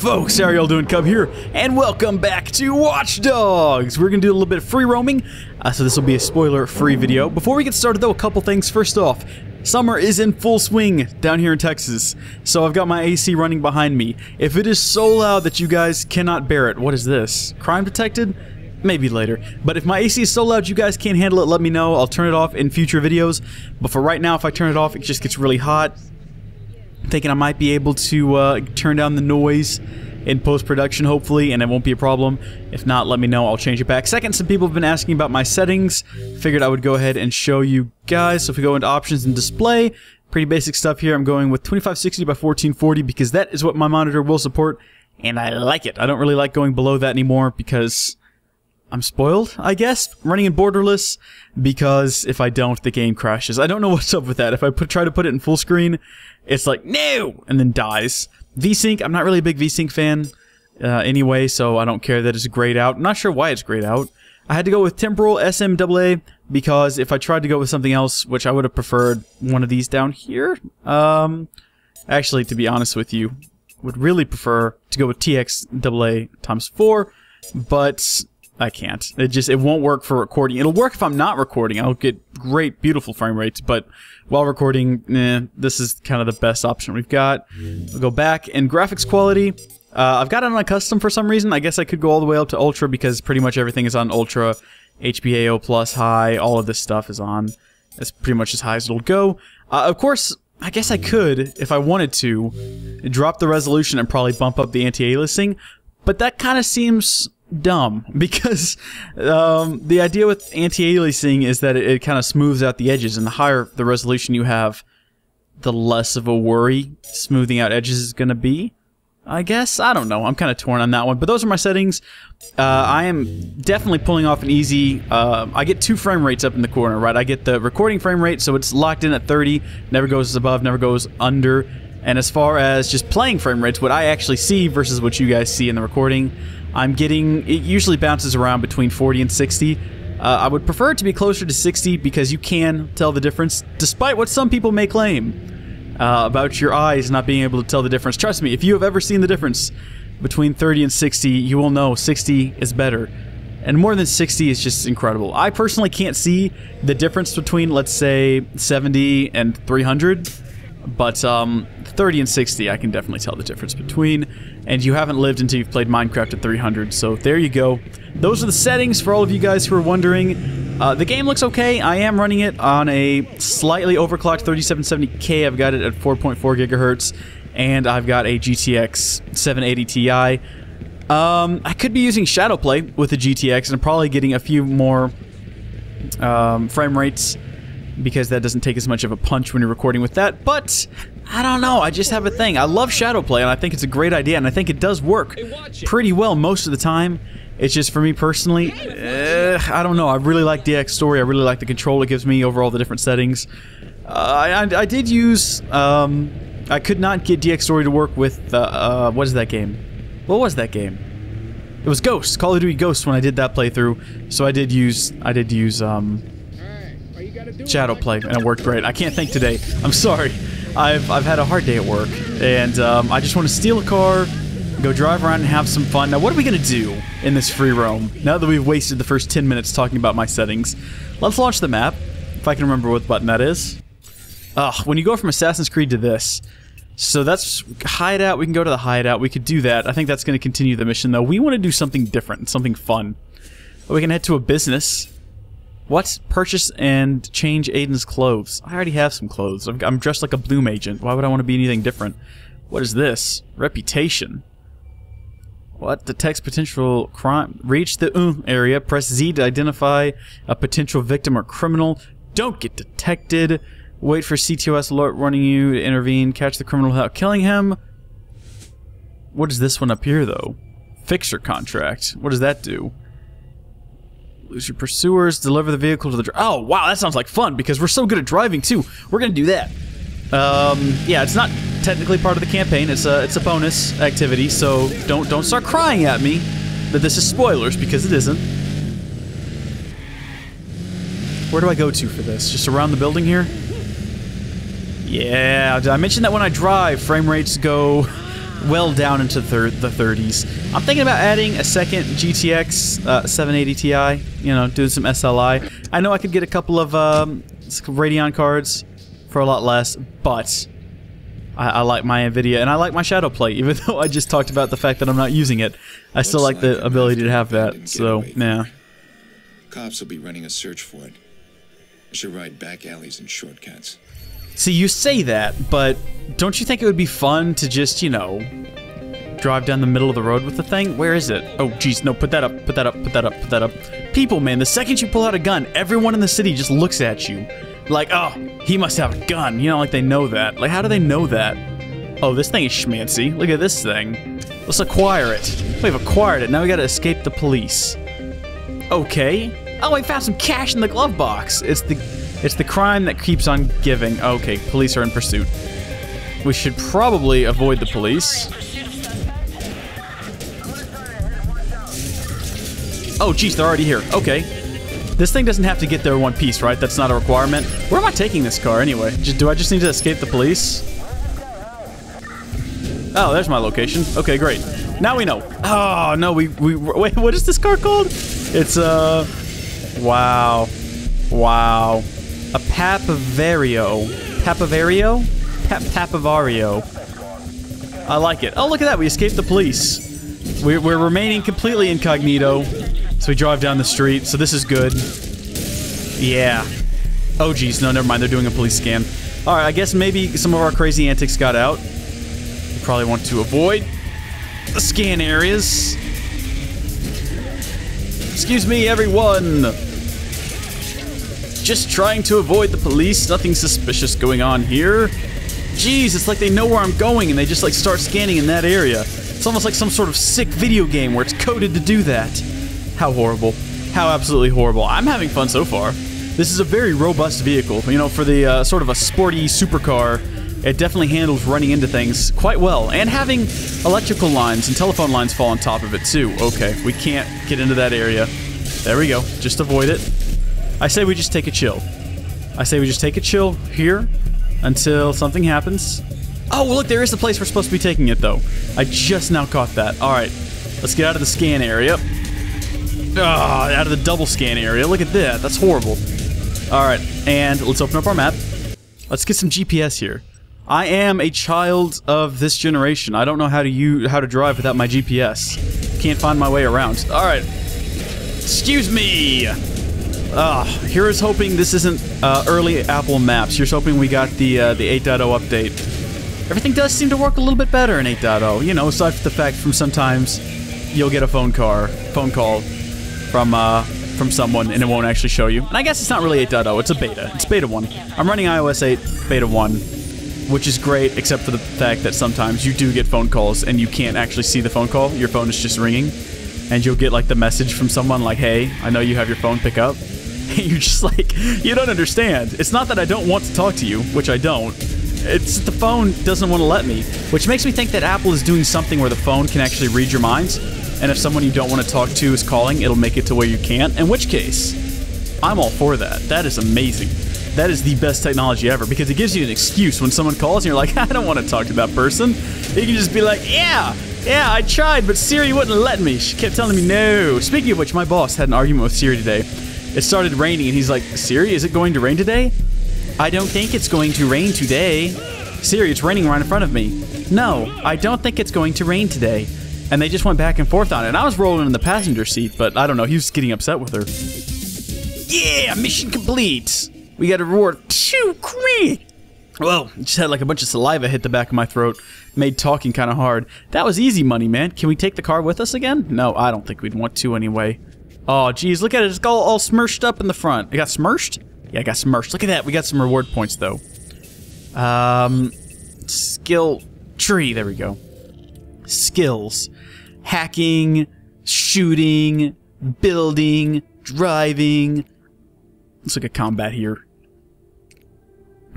folks, how are y'all doing? Cub here, and welcome back to Watch Dogs. We're gonna do a little bit of free roaming, so this will be a spoiler-free video. Before we get started though, a couple things. First off, summer is in full swing down here in Texas, so I've got my AC running behind me. If it is so loud that you guys cannot bear it, what is this? Crime detected? Maybe later. But if my AC is so loud you guys can't handle it, let me know. I'll turn it off in future videos. But for right now, if I turn it off, it just gets really hot. I'm thinking I might be able to turn down the noise in post-production, hopefully, and it won't be a problem. If not, let me know. I'll change it back. Second, some people have been asking about my settings. Figured I would go ahead and show you guys. So if we go into options and display, pretty basic stuff here. I'm going with 2560 by 1440 because that is what my monitor will support, and I like it. I don't really like going below that anymore because I'm spoiled, I guess, running in borderless, because if I don't, the game crashes. I don't know what's up with that. If I try to put it in full screen, it's like, no, and then dies. VSync, I'm not really a big VSync fan anyway, so I don't care that it's grayed out. I'm not sure why it's grayed out. I had to go with temporal SMAA because if I tried to go with something else, which I would have preferred one of these down here, actually, to be honest with you, would really prefer to go with TXAA times 4, but I can't. It won't work for recording. It'll work if I'm not recording. I'll get great, beautiful frame rates, but while recording, this is kind of the best option we've got. We'll go back, and graphics quality, I've got it on custom for some reason. I guess I could go all the way up to ultra because pretty much everything is on ultra. HBAO plus high, all of this stuff is on. That's pretty much as high as it'll go. Of course, I guess I could, if I wanted to, drop the resolution and probably bump up the anti-aliasing, but that kind of seems dumb because the idea with anti-aliasing is that it kind of smooths out the edges, and the higher the resolution you have, the less of a worry smoothing out edges is going to be, I guess. I don't know. I'm kind of torn on that one, but those are my settings. I am definitely pulling off an easy, I get 2 frame rates up in the corner, right? I get the recording frame rate, so it's locked in at 30, never goes above, never goes under. And as far as just playing frame rates, what I actually see versus what you guys see in the recording, I'm getting, it usually bounces around between 40 and 60. I would prefer it to be closer to 60 because you can tell the difference, despite what some people may claim about your eyes not being able to tell the difference. Trust me, if you have ever seen the difference between 30 and 60, you will know 60 is better. And more than 60 is just incredible. I personally can't see the difference between, let's say, 70 and 300. But 30 and 60, I can definitely tell the difference between. And you haven't lived until you've played Minecraft at 300, so there you go. Those are the settings for all of you guys who are wondering. The game looks okay. I am running it on a slightly overclocked 3770K. I've got it at 4.4 gigahertz, and I've got a GTX 780 Ti. I could be using Shadowplay with the GTX, and I'm probably getting a few more frame rates, because that doesn't take as much of a punch when you're recording with that, but I don't know, I just have a thing. I love Shadowplay, and I think it's a great idea, and I think it does work pretty well most of the time. It's just, for me personally, I don't know, I really like DX Story, I really like the control it gives me over all the different settings. I did use, I could not get DX Story to work with, what is that game? What was that game? It was Ghost, Call of Duty Ghost when I did that playthrough, so I did use, Shadowplay, and it worked great. I can't think today. I'm sorry. I've had a hard day at work, and I just want to steal a car, go drive around and have some fun. Now, what are we going to do in this free roam, now that we've wasted the first 10 minutes talking about my settings? Let's launch the map, if I can remember what button that is. When you go from Assassin's Creed to this, so that's hideout. We can go to the hideout. We could do that. I think that's going to continue the mission, though. We want to do something different, something fun. We can head to a business. What? Purchase and change Aiden's clothes. I already have some clothes. I'm dressed like a Bloom agent. Why would I want to be anything different? What is this? Reputation. What? Detects potential crime. Reach the area. Press Z to identify a potential victim or criminal. Don't get detected. Wait for CTOS alert warning you to intervene. Catch the criminal without killing him. What is this one up here, though? Fixer contract. What does that do? Lose your pursuers, deliver the vehicle to the oh, wow, that sounds like fun, because we're so good at driving, too. We're gonna do that. Yeah, it's not technically part of the campaign. It's a bonus activity, so don't start crying at me that this is spoilers, because it isn't. Where do I go to for this? Just around the building here? Yeah, did I mention that when I drive, frame rates go well down into the 30s. I'm thinking about adding a second GTX 780 Ti, you know, doing some SLI. I know I could get a couple of Radeon cards for a lot less, but I like my NVIDIA and I like my Shadow Plate, even though I just talked about the fact that I'm not using it. I still like the ability to have that, so, yeah. Cops will be running a search for it. I should ride back alleys and shortcuts. See, you say that, but don't you think it would be fun to just, you know, drive down the middle of the road with the thing? Where is it? Oh, jeez, no, put that up, put that up, put that up, put that up. People, man, the second you pull out a gun, everyone in the city just looks at you. Like, oh, he must have a gun. You know, like they know that. Like, how do they know that? Oh, this thing is schmancy. Look at this thing. Let's acquire it. We've acquired it. Now we gotta escape the police. Okay. Oh, I found some cash in the glove box. It's the crime that keeps on giving. Okay, police are in pursuit. We should probably avoid the police. Oh, jeez, they're already here. Okay. This thing doesn't have to get there in one piece, right? That's not a requirement. Where am I taking this car anyway? Do I just need to escape the police? Oh, there's my location. Okay, great. Now we know. Oh, no, wait, what is this car called? It's, wow. Wow. A Papavario. Papavario? Papavario. I like it. Oh, look at that. We escaped the police. We're remaining completely incognito. So we drive down the street. So this is good. Yeah. Oh, geez. No, never mind. They're doing a police scan. All right. I guess maybe some of our crazy antics got out. We probably want to avoid the scan areas. Excuse me, everyone. Just trying to avoid the police. Nothing suspicious going on here. Jeez, it's like they know where I'm going and they just like start scanning in that area. It's almost like some sort of sick video game where it's coded to do that. How horrible. How absolutely horrible. I'm having fun so far. This is a very robust vehicle. You know, for the sort of a sporty supercar, it definitely handles running into things quite well. And having electrical lines and telephone lines fall on top of it too. Okay, we can't get into that area. There we go. Just avoid it. I say we just take a chill. I say we just take a chill here until something happens. Oh, look, there is the place we're supposed to be taking it, though. I just now caught that. All right, let's get out of the scan area. Ah, out of the double scan area. Look at that. That's horrible. All right, and let's open up our map. Let's get some GPS here. I am a child of this generation. I don't know how to drive without my GPS. Can't find my way around. All right. Excuse me. Here's hoping this isn't early Apple Maps. Here's hoping we got the 8.0 update. Everything does seem to work a little bit better in 8.0. You know, aside from the fact from sometimes you'll get a phone call from someone and it won't actually show you. And I guess it's not really 8.0. It's a beta. It's beta 1. I'm running iOS 8 beta 1, which is great except for the fact that sometimes you do get phone calls and you can't actually see the phone call. Your phone is just ringing. And you'll get like the message from someone like, hey, I know you have your phone, pick up. And you're just like, you don't understand. It's not that I don't want to talk to you, which I don't. It's the phone doesn't want to let me, which makes me think that Apple is doing something where the phone can actually read your minds. And if someone you don't want to talk to is calling, it'll make it to where you can't. In which case, I'm all for that. That is amazing. That is the best technology ever because it gives you an excuse when someone calls and you're like, I don't want to talk to that person. You can just be like, yeah, I tried, but Siri wouldn't let me. She kept telling me no. Speaking of which, my boss had an argument with Siri today. It started raining, and he's like, Siri, is it going to rain today? I don't think it's going to rain today. Siri, it's raining right in front of me. No, I don't think it's going to rain today. And they just went back and forth on it. And I was rolling in the passenger seat, but I don't know. He was getting upset with her. Yeah, mission complete. We got a reward. Shoo, great. Well, just had like a bunch of saliva hit the back of my throat. Made talking kind of hard. That was easy money, man. Can we take the car with us again? No, I don't think we'd want to anyway. Oh, geez, look at it. It's all smirched up in the front. It got smirched? Yeah, I got smirched. Look at that. We got some reward points, though. Skill tree. There we go. Skills. Hacking, shooting, building, driving. Let's look at combat here.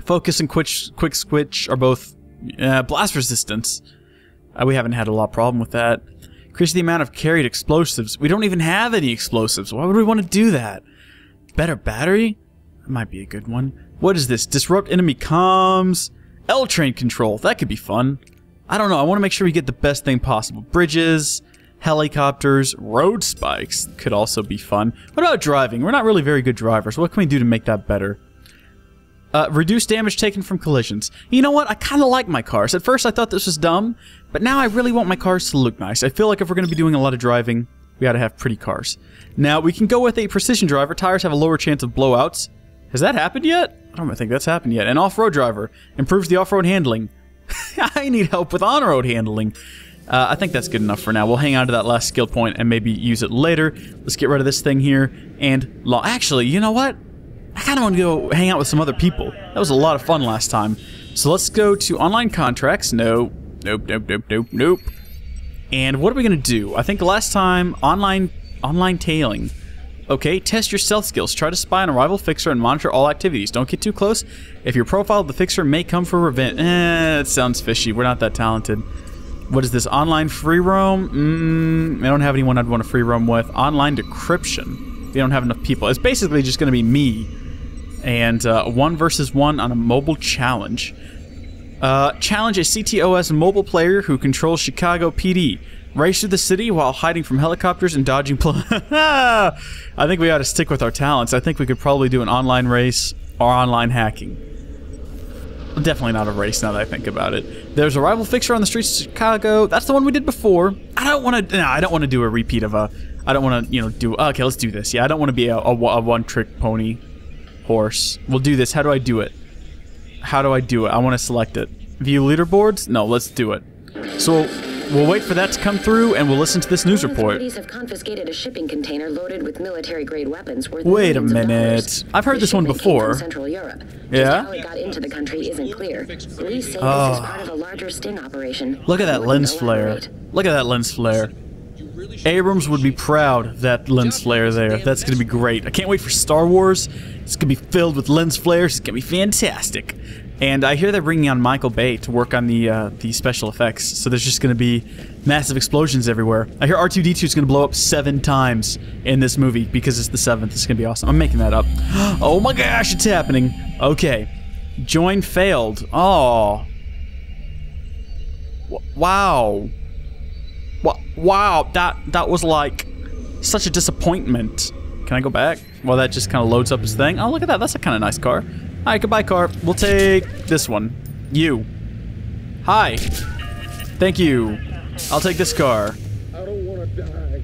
Focus and quick switch are both blast resistance. We haven't had a lot of problem with that. Increase the amount of carried explosives. We don't even have any explosives. Why would we want to do that? Better battery? That might be a good one. What is this? Disrupt enemy comms. L-train control. That could be fun. I don't know. I want to make sure we get the best thing possible. Bridges, helicopters, road spikes could also be fun. What about driving? We're not really very good drivers. What can we do to make that better? Reduce damage taken from collisions. You know what? I kind of like my cars. At first I thought this was dumb, but now I really want my cars to look nice. I feel like if we're going to be doing a lot of driving, we gotta have pretty cars. Now, we can go with a precision driver. Tires have a lower chance of blowouts. Has that happened yet? I don't think that's happened yet. An off-road driver improves the off-road handling. I need help with on-road handling. I think that's good enough for now. We'll hang on to that last skill point and maybe use it later. Let's get rid of this thing here. And, actually, you know what? I kind of want to go hang out with some other people. That was a lot of fun last time. So let's go to online contracts. No. Nope. And what are we going to do? I think last time, online tailing. Okay, test your stealth skills. Try to spy on a rival fixer and monitor all activities. Don't get too close. If you're profiled, the fixer may come for revenge. It sounds fishy. We're not that talented. What is this? Online free roam? I don't have anyone I'd want to free roam with. Online decryption. We don't have enough people. It's basically just going to be me. And 1 versus 1 on a mobile challenge. Challenge a CTOS mobile player who controls Chicago PD. Race through the city while hiding from helicopters and dodging I think we ought to stick with our talents. I think we could probably do an online race or online hacking. Definitely not a race now that I think about it. There's a rival fixer on the streets of Chicago. That's the one we did before. I don't want to do a repeat of a... I don't want to, do... Okay, let's do this. Yeah, I don't want to be a one-trick pony horse. We'll do this. How do I do it? How do I do it? I want to select it. View leaderboards? No, let's do it. So we'll wait for that to come through, and we'll listen to this news report. Authorities have confiscated a shipping container loaded with military-grade weapons worth Wait a millions of minute. dollars. I've heard this one shipment before. came from Central Europe. Yeah? Just how it got into the country isn't clear. Police say this is part of a larger sting operation. Look at that lens flare. Elaborate. Look at that lens flare. Abrams would be proud of that lens flare there. That's going to be great. I can't wait for Star Wars. It's going to be filled with lens flares. It's going to be fantastic. And I hear they're bringing on Michael Bay to work on the special effects. So there's just going to be massive explosions everywhere. I hear R2-D2 is going to blow up 7 times in this movie because it's the 7th. It's going to be awesome. I'm making that up. Oh my gosh, it's happening. Okay. Join failed. Oh. Wow. Wow, that was like such a disappointment. Can I go back? Well, that just kind of loads up his thing. Oh, look at that. That's a kind of nice car. All right, goodbye, car. We'll take this one. You. Hi. Thank you. I'll take this car. I don't want to die.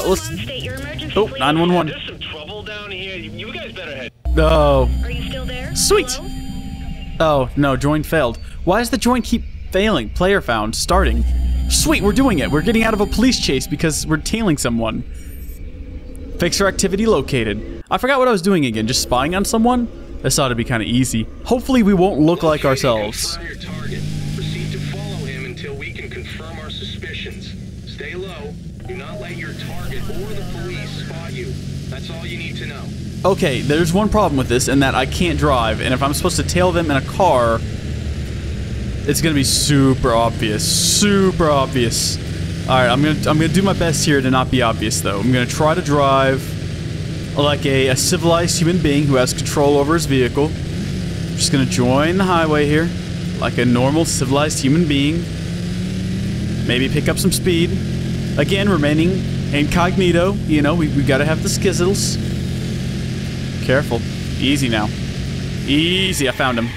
Let's... State your emergency, Oh, please. 911. There's some trouble down here. You guys better head. Oh. Are you still there? Sweet. Hello? Oh, no, join failed. Why does the join keep failing? Player found. Starting. Sweet, we're doing it. We're getting out of a police chase because we're tailing someone. Fixer activity located. I forgot what I was doing again. Just spying on someone? This ought to be kind of easy. Hopefully we won't look like ourselves. Your target. Proceed to follow him until we can confirm our suspicions. Stay low. Do not let your target or the police spot you. That's all you need to know. Okay, there's one problem with this in that I can't drive, and if I'm supposed to tail them in a car, it's gonna be super obvious. Super obvious. Alright, I'm gonna do my best here to not be obvious though. I'm gonna try to drive like a civilized human being who has control over his vehicle. Just gonna join the highway here like a normal civilized human being. Maybe pick up some speed. Again, remaining incognito. You know, we gotta have the skizzles. Careful. Easy now. Easy, I found him.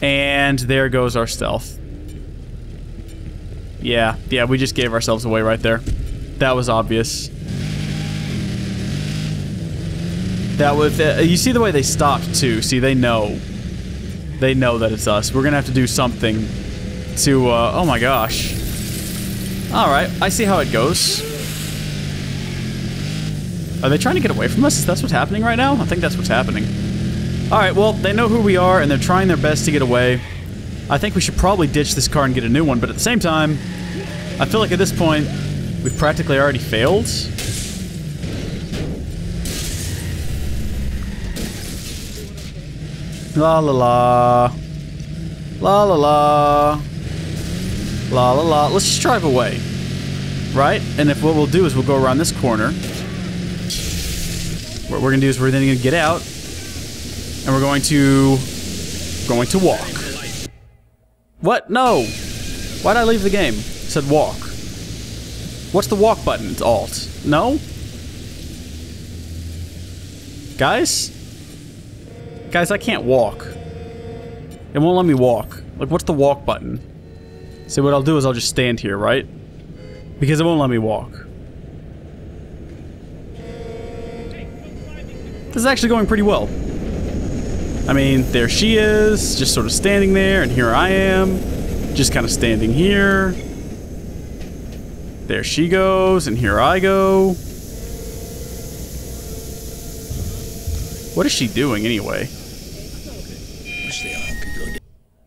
And there goes our stealth. Yeah, we just gave ourselves away right there. That was obvious. That was... you see the way they stopped, too. See, they know. They know that it's us. We're gonna have to do something to, oh my gosh. Alright, I see how it goes. Are they trying to get away from us? Is that what's happening right now? I think that's what's happening. Alright, well, they know who we are, and they're trying their best to get away. I think we should probably ditch this car and get a new one, but at the same time, I feel like at this point, we've practically already failed. La la la. La la la. La la la. Let's just drive away. Right? And if what we'll do is we'll go around this corner. What we're gonna do is we're then gonna get out. And we're going to going to walk. What? No! Why'd I leave the game? It said walk. What's the walk button? It's Alt. No? Guys? Guys, I can't walk. It won't let me walk. Like, what's the walk button? See, what I'll do is I'll just stand here, right? Because it won't let me walk. This is actually going pretty well. I mean, there she is, just sort of standing there, and here I am, just kind of standing here. There she goes, and here I go. What is she doing, anyway? Wish they all could go down.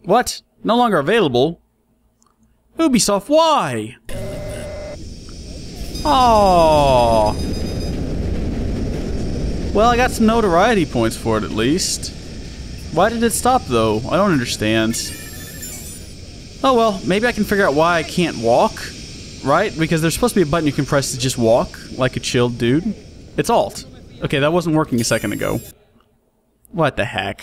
What? No longer available? Ubisoft, why? Oh. Well, I got some notoriety points for it, at least. Why did it stop, though? I don't understand. Oh well, maybe I can figure out why I can't walk, right? Because there's supposed to be a button you can press to just walk, like a chilled dude. It's Alt. Okay, that wasn't working a second ago. What the heck?